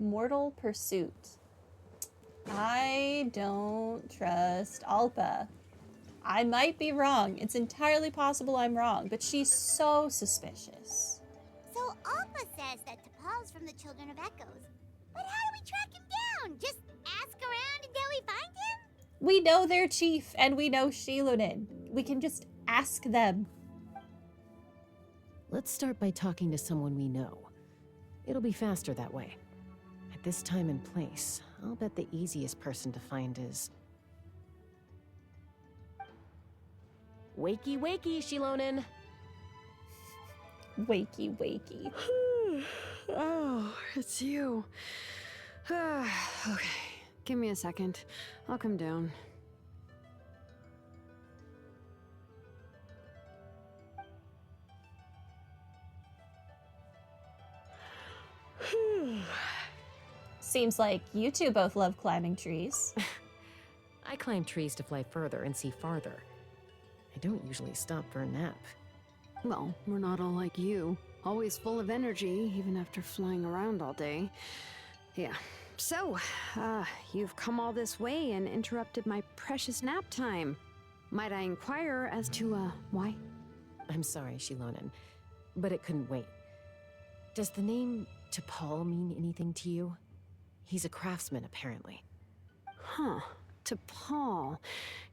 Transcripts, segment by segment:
Mortal Pursuit. I don't trust Alpa. I might be wrong. It's entirely possible I'm wrong, but she's so suspicious. So Alpha says that Tepal's from the Children of Echoes. But how do we track him down? Just ask around until we find him? We know their chief, and we know Shilunin. We can just ask them. Let's start by talking to someone we know. It'll be faster that way. At this time and place, I'll bet the easiest person to find is... Wakey, wakey, Shilonin! Wakey, wakey. Oh, it's you. Okay, give me a second. I'll come down. Seems like you two both love climbing trees. I climb trees to fly further and see farther. I don't usually stop for a nap. Well, we're not all like you. Always full of energy, even after flying around all day. Yeah. So, you've come all this way and interrupted my precious nap time. Might I inquire as to, why? I'm sorry, Shilonin, but it couldn't wait. Does the name Tepal mean anything to you? He's a craftsman, apparently. Huh. Tepal.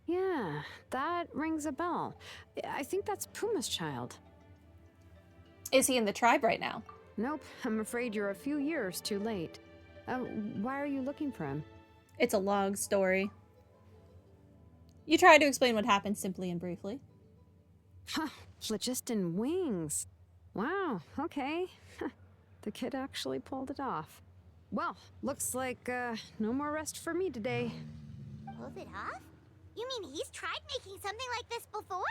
Yeah, that rings a bell. I think that's Puma's child. Is he in the tribe right now? Nope, I'm afraid you're a few years too late. Why are you looking for him? It's a long story. You try to explain what happened simply and briefly. Huh, phlogiston wings. Wow, okay. The kid actually pulled it off. Well, looks like, no more rest for me today. Pulled it off? You mean he's tried making something like this before?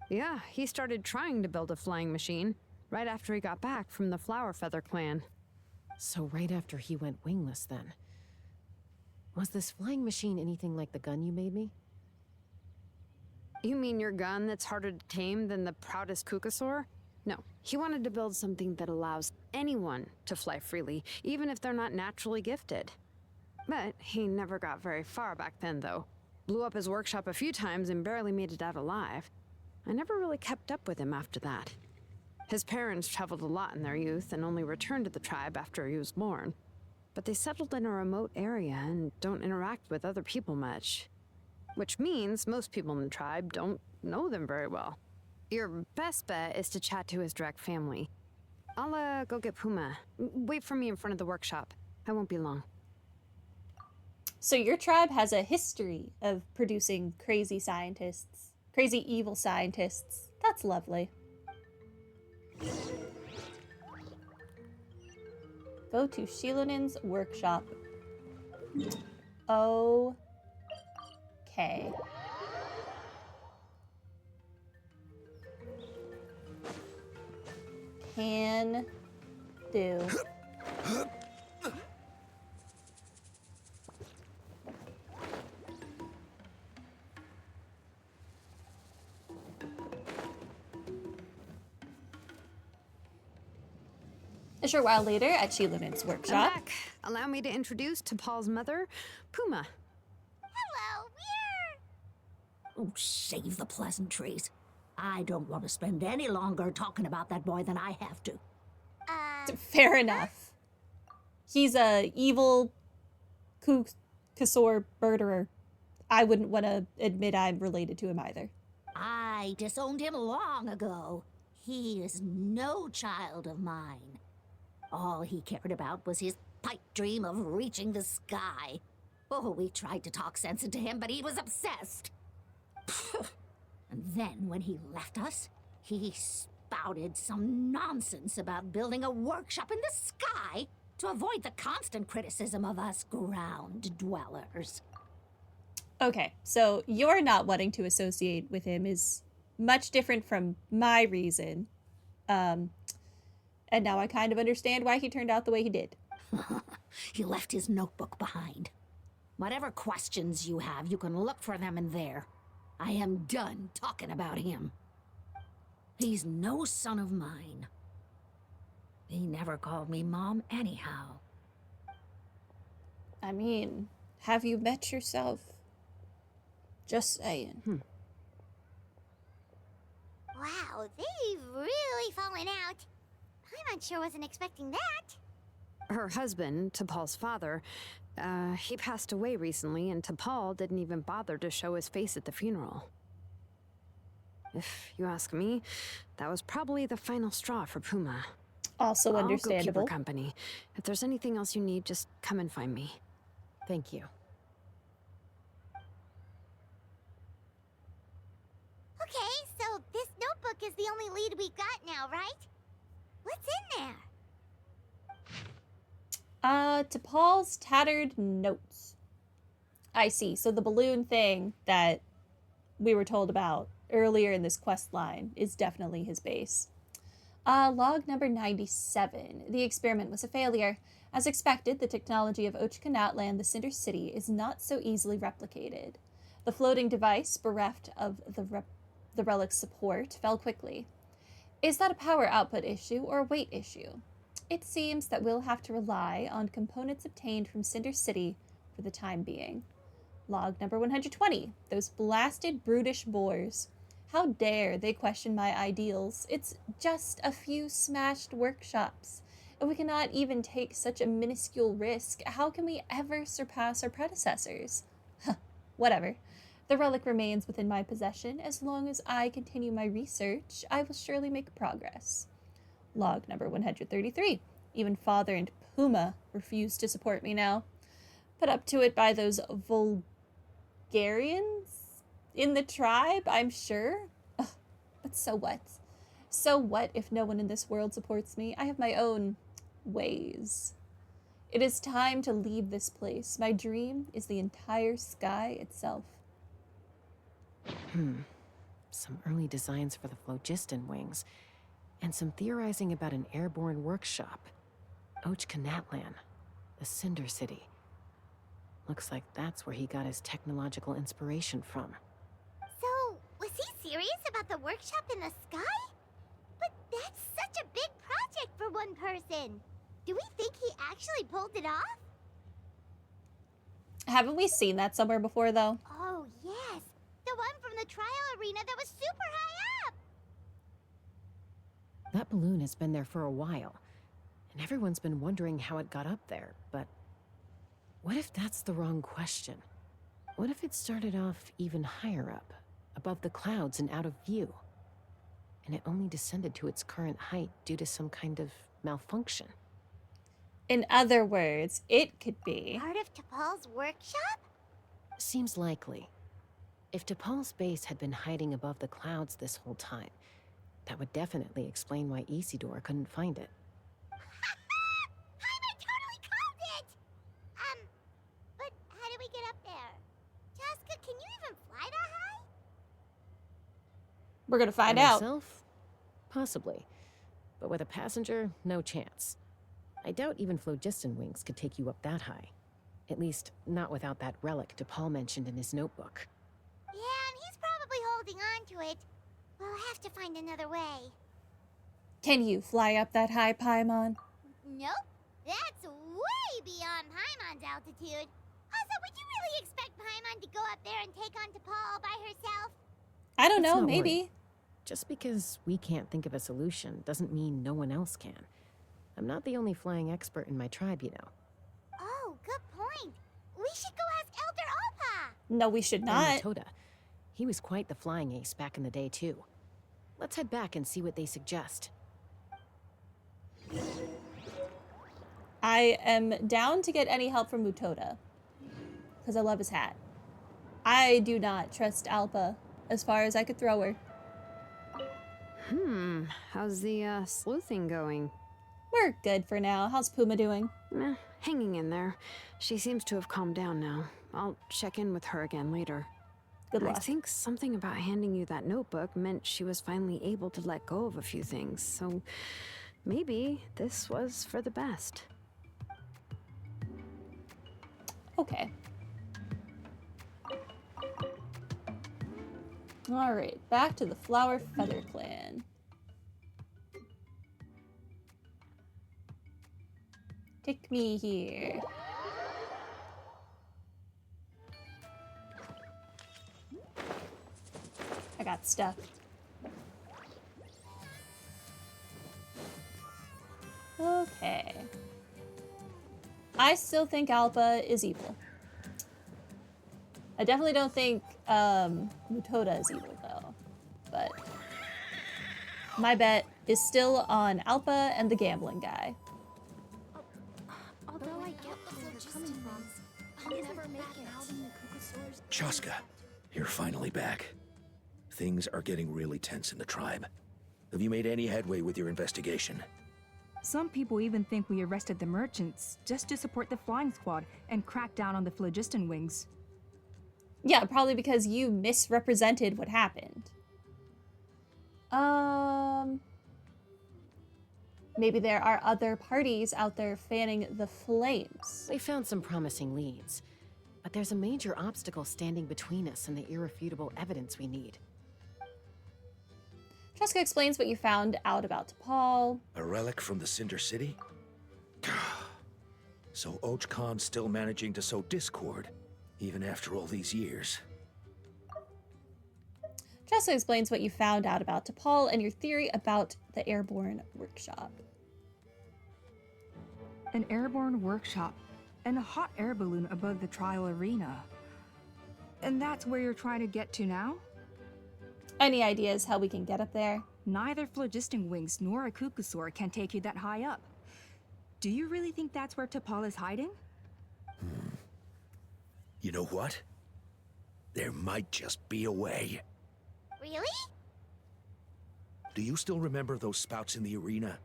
Yeah, he started trying to build a flying machine right after he got back from the Flower Feather clan. So right after he went wingless, then. Was this flying machine anything like the gun you made me? You mean your gun that's harder to tame than the proudest Kukasaur? No, he wanted to build something that allows anyone to fly freely, even if they're not naturally gifted. But he never got very far back then, though. Blew up his workshop a few times and barely made it out alive. I never really kept up with him after that. His parents traveled a lot in their youth and only returned to the tribe after he was born. But they settled in a remote area and don't interact with other people much. Which means most people in the tribe don't know them very well. Your best bet is to chat to his direct family. I'll, go get Puma. Wait for me in front of the workshop. I won't be long. So your tribe has a history of producing crazy scientists. Crazy evil scientists. That's lovely. Go to Shilunin's workshop. Okay. Can do. A short while later at Shilunin's I'm workshop. back. Allow me to introduce Tepal's mother, Puma. Hello, we're... Oh, save the pleasantries. I don't want to spend any longer talking about that boy than I have to. Fair enough. He's a evil Kukasaur murderer. I wouldn't want to admit I'm related to him either. I disowned him long ago. He is no child of mine. All he cared about was his pipe dream of reaching the sky. Oh, we tried to talk sense into him, but he was obsessed. And then when he left us, he spouted some nonsense about building a workshop in the sky to avoid the constant criticism of us ground dwellers. Okay, so your not wanting to associate with him is much different from my reason. And now I kind of understand why he turned out the way he did. He left his notebook behind. Whatever questions you have, you can look for them in there. I am done talking about him. He's no son of mine. He never called me Mom anyhow. I mean, have you met yourself? Just saying. Wow, they've really fallen out. Paimon sure wasn't expecting that. Her husband, Tepal's father, he passed away recently, and Tepal didn't even bother to show his face at the funeral. If you ask me, that was probably the final straw for Puma. Also I'll go keep her understandable. company. If there's anything else you need, just come and find me. Thank you. Okay, so this notebook is the only lead we've got now, right? What's in there? Tepal's tattered notes. I see. So the balloon thing that we were told about earlier in this quest line is definitely his base. Log number 97. The experiment was a failure. As expected, the technology of Ochkanatlan, the Cinder City, is not so easily replicated. The floating device, bereft of the relic's support, fell quickly. Is that a power output issue or a weight issue? It seems that we'll have to rely on components obtained from Cinder City for the time being. Log number 120. Those blasted brutish boars. How dare they question my ideals? It's just a few smashed workshops. If we cannot even take such a minuscule risk, how can we ever surpass our predecessors? Whatever. The relic remains within my possession. As long as I continue my research, I will surely make progress. Log number 133. Even Father and Puma refuse to support me now. Put up to it by those Vulgarians in the tribe, I'm sure. Ugh, but so what? So what if no one in this world supports me? I have my own ways. It is time to leave this place. My dream is the entire sky itself. Some early designs for the phlogiston wings, and some theorizing about an airborne workshop. Ochkanatlan, the Cinder City. Looks like that's where he got his technological inspiration from. So, was he serious about the workshop in the sky? But that's such a big project for one person. Do we think he actually pulled it off? Haven't we seen that somewhere before, though? Oh, yes. The one from the trial arena that was super high up. That balloon has been there for a while, and everyone's been wondering how it got up there, but what if that's the wrong question? What if it started off even higher up, above the clouds and out of view, and it only descended to its current height due to some kind of malfunction? In other words, it could be Part of Tepal's workshop? Seems likely. If Tepal's base had been hiding above the clouds this whole time, that would definitely explain why Isidore couldn't find it. Paimon totally called it! But how do we get up there? Chasca, can you even fly that high? we're gonna find By out. myself? Possibly. But with a passenger, no chance. I doubt even phlogiston wings could take you up that high. At least, not without that relic Tepal mentioned in his notebook. Yeah, and he's probably holding on to it. We'll have to find another way. Can you fly up that high, Paimon? Nope. That's way beyond Paimon's altitude. Also, would you really expect Paimon to go up there and take on Tepal all by herself? I don't Let's know, not maybe. worry. Just because we can't think of a solution doesn't mean no one else can. I'm not the only flying expert in my tribe, you know. Oh, good point. We should go ask Elder Alpa. No, we should not. And Toda. He was quite the flying ace back in the day, too. Let's head back and see what they suggest. I am down to get any help from Mutoda, because I love his hat. I do not trust Alpa as far as I could throw her. How's the sleuthing going? We're good for now. How's Puma doing? Hanging in there. She seems to have calmed down now. I'll check in with her again later. Good I luck. think something about handing you that notebook meant she was finally able to let go of a few things, so maybe this was for the best. Okay. Alright, back to the Flower Feather Clan. Take me here. stuff. Okay. I still think Alpa is evil. I definitely don't think Mutoda is evil, though. But my bet is still on Alpa and the gambling guy. Although I get where you're coming from, I'll never make it out in the Kukasaur's. Chasca, you're finally back. Things are getting really tense in the tribe. Have you made any headway with your investigation? Some people even think we arrested the merchants just to support the flying squad and crack down on the phlogiston wings. Yeah, probably because you misrepresented what happened. Maybe there are other parties out there fanning the flames. They found some promising leads, but there's a major obstacle standing between us and the irrefutable evidence we need. Chasca explains what you found out about Tepal. A relic from the Cinder City? So Oj Khan's still managing to sow discord, even after all these years. Chasca explains what you found out about Tepal and your theory about the airborne workshop. An airborne workshop and a hot air balloon above the trial arena. And that's where you're trying to get to now? Any ideas how we can get up there? Neither phlogiston wings nor a kukasaur can take you that high up. Do you really think that's where Tepal is hiding? You know what? There might just be a way. Really? Do you still remember those spouts in the arena?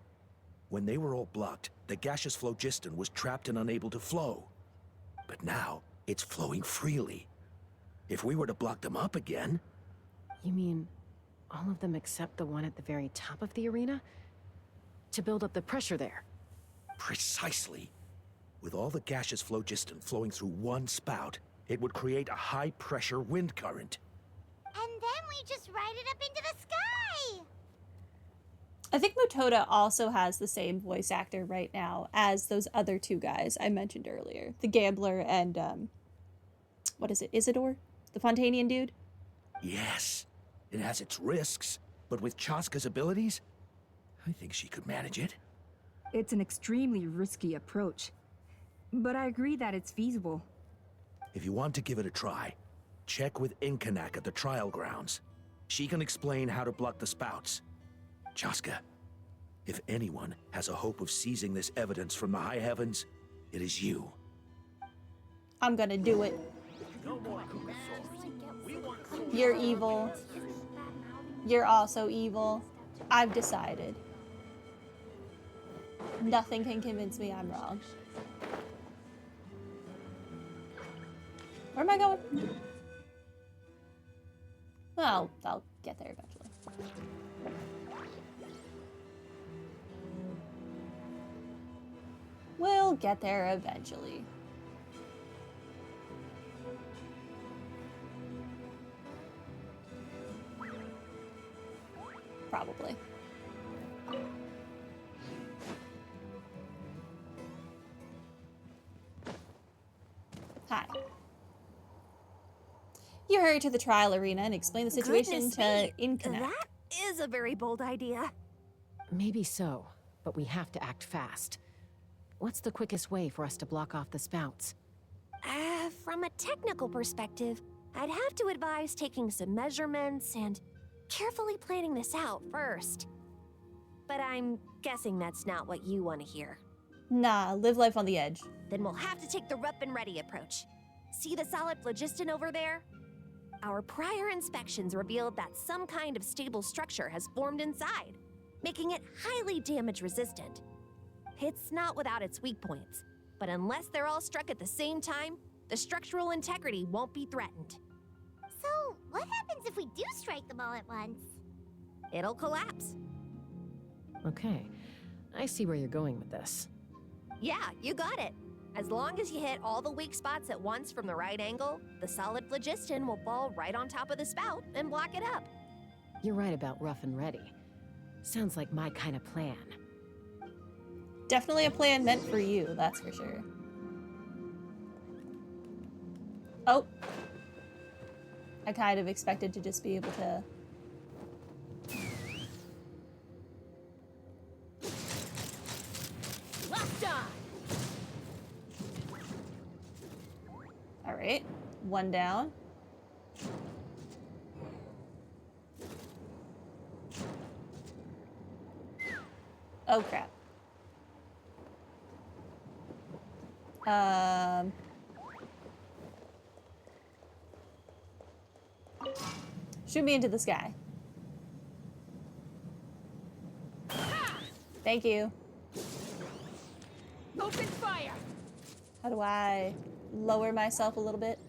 When they were all blocked, the gaseous phlogiston was trapped and unable to flow. But now, it's flowing freely. If we were to block them up again... You mean all of them except the one at the very top of the arena? To build up the pressure there? Precisely. With all the gaseous phlogiston flowing through one spout, it would create a high-pressure wind current. And then we just ride it up into the sky! I think Mutoda also has the same voice actor right now as those other two guys I mentioned earlier. The gambler and, what is it, Isidore? The Fontanian dude? Yes, it has its risks, but with Chasca's abilities, I think she could manage it. It's an extremely risky approach. But I agree that it's feasible. If you want to give it a try, check with Inkanak at the trial grounds. She can explain how to block the spouts. Chasca, if anyone has a hope of seizing this evidence from the high heavens, it is you. I'm gonna do it. You're evil. You're also evil. I've decided. Nothing can convince me I'm wrong. Where am I going? Well, I'll get there eventually. We'll get there eventually. Probably. Hi. You hurry to the trial arena and explain the situation to Inkanak. That is a very bold idea. Maybe so, but we have to act fast. What's the quickest way for us to block off the spouts? From a technical perspective, I'd have to advise taking some measurements and carefully planning this out first. But I'm guessing that's not what you want to hear. Nah, live life on the edge. Then we'll have to take the rough and ready approach. See the solid phlogiston over there? Our prior inspections revealed that some kind of stable structure has formed inside, making it highly damage resistant. It's not without its weak points, but unless they're all struck at the same time, the structural integrity won't be threatened. So, what happens if we do strike them all at once? It'll collapse. Okay, I see where you're going with this. Yeah, you got it. As long as you hit all the weak spots at once from the right angle, the solid phlogiston will fall right on top of the spout and block it up. You're right about rough and ready. Sounds like my kind of plan. Definitely a plan meant for you, that's for sure. Oh. I kind of expected to just be able to Great. One down. Oh, crap. Shoot me into the sky. Thank you. Open fire! How do I lower myself a little bit?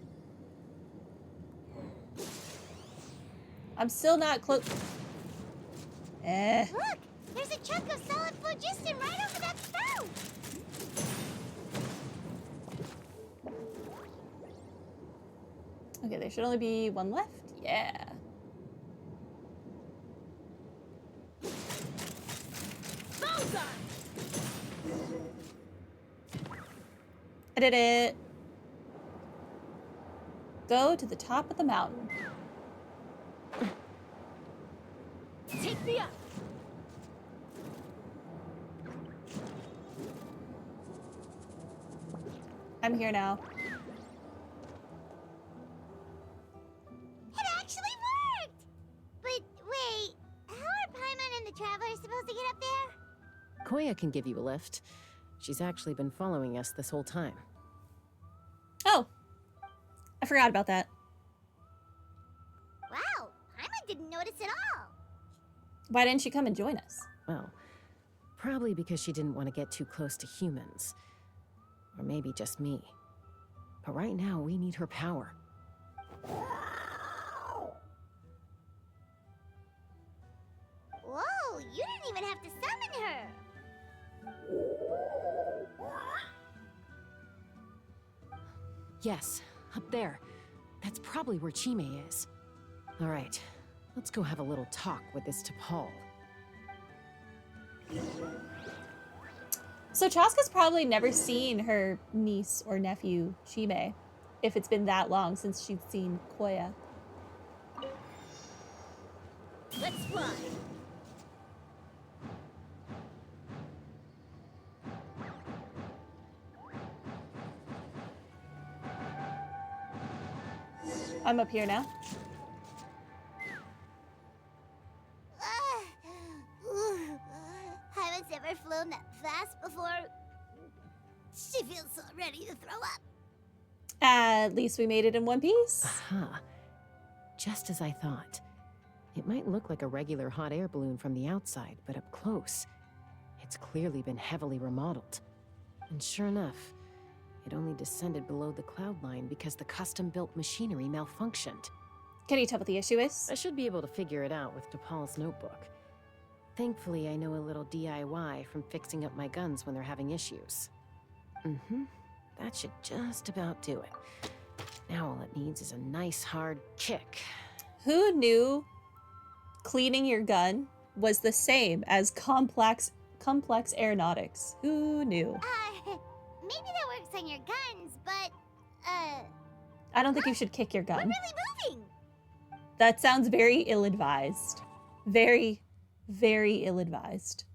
I'm still not close. Eh. Look! There's a chunk of solid phlogiston right over that spout! Okay, there should only be one left. Yeah. I did it. Go to the top of the mountain. Take me up! I'm here now. It actually worked! But wait, how are Paimon and the Travelers supposed to get up there? Koya can give you a lift. She's actually been following us this whole time. Oh, I forgot about that. Wow, Paimon didn't notice at all. Why didn't she come and join us? Well, probably because she didn't want to get too close to humans. Or maybe just me. But right now, we need her power. Whoa, you didn't even have to summon her. Yes, up there. That's probably where Chime is. All right, let's go have a little talk with this Tepal. So Chasca's probably never seen her niece or nephew, Chime, if it's been that long since she'd seen Koya. Let's fly! I'm up here now. Haven't ever flown that fast before. She feels so ready to throw up. At least we made it in one piece. Aha. Just as I thought. It might look like a regular hot air balloon from the outside, but up close, it's clearly been heavily remodeled. And sure enough, it only descended below the cloud line because the custom-built machinery malfunctioned. Can you tell what the issue is? I should be able to figure it out with Tepal's notebook. Thankfully, I know a little DIY from fixing up my guns when they're having issues. That should just about do it. Now all it needs is a nice hard kick. Who knew cleaning your gun was the same as complex aeronautics? Who knew? Maybe that works on your guns, but, I don't think you should kick your we're gun. really moving. That sounds very ill-advised. Very, very ill-advised.